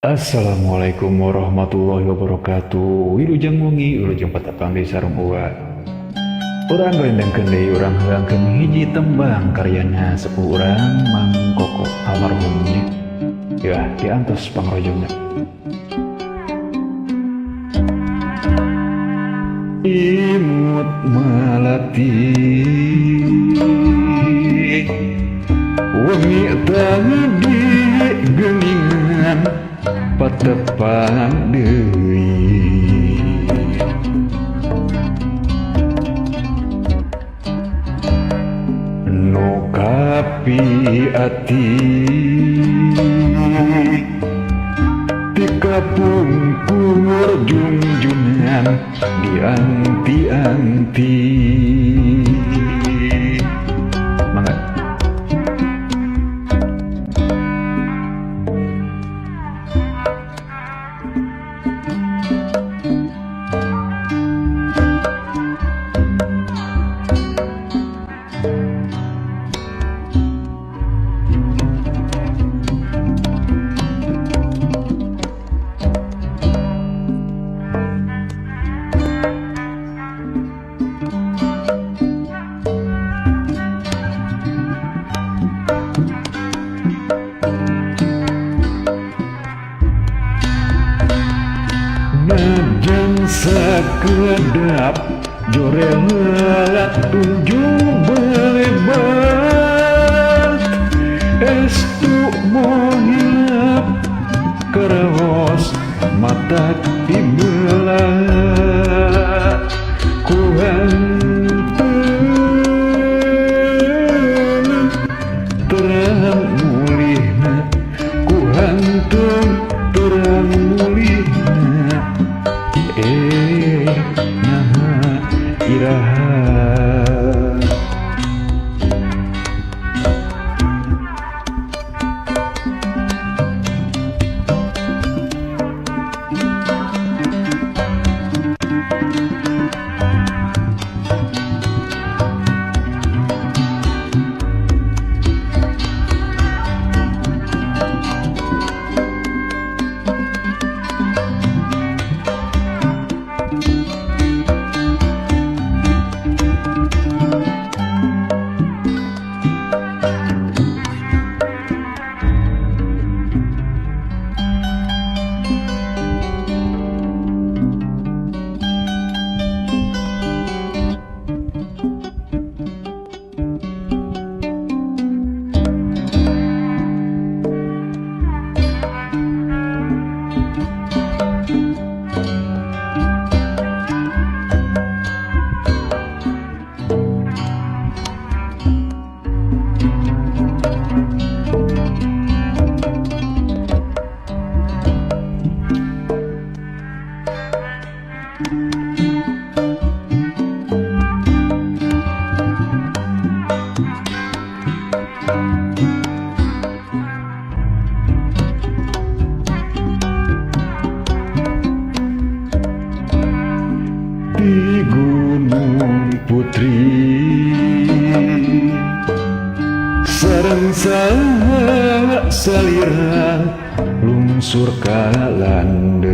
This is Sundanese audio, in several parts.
Assalamualaikum warahmatullahi wabarakatuh. Wilujeng wengi wilujeng patapang di sareng uwa. Urang ngelendengkeun deui urang heulangkeun hiji tembang karyana sepuh urang Mang Koko almarhumnya. Ya, diantos pangrojongna. Imut melati wengi tadi geningan patepang deui nu kapi ati ti kapungkur junjungan dianti-anti mangga. Najan sakedap jorelat tunjung belebat estu mohilap karaos mata tibelah ku hanteu terang mulihna ku hanteu terang mulihna nyaha iraha di Gunung Putri sareng saha salira lungsur ka landep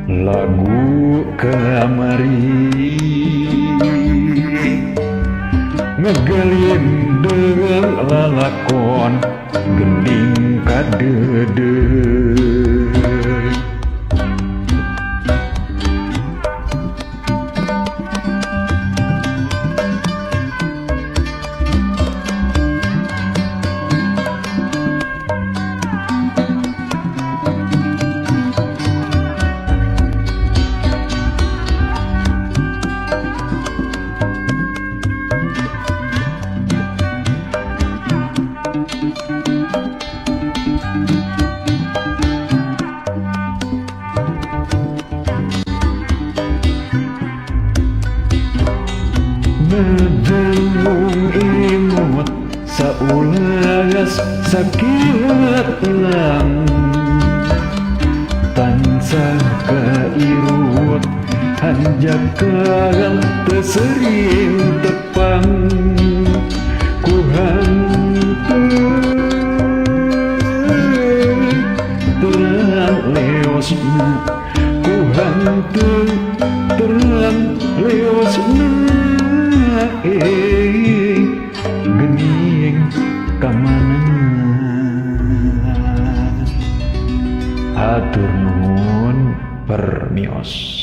lagu kamari ngegalin dengan lalakon gending kadedeg Nadengung imut saulas sakilat ilang tansah kairut hanjakan tesering tepang ku leosna ku hantu terang leosna gening kamana. Hatur nuhun permios.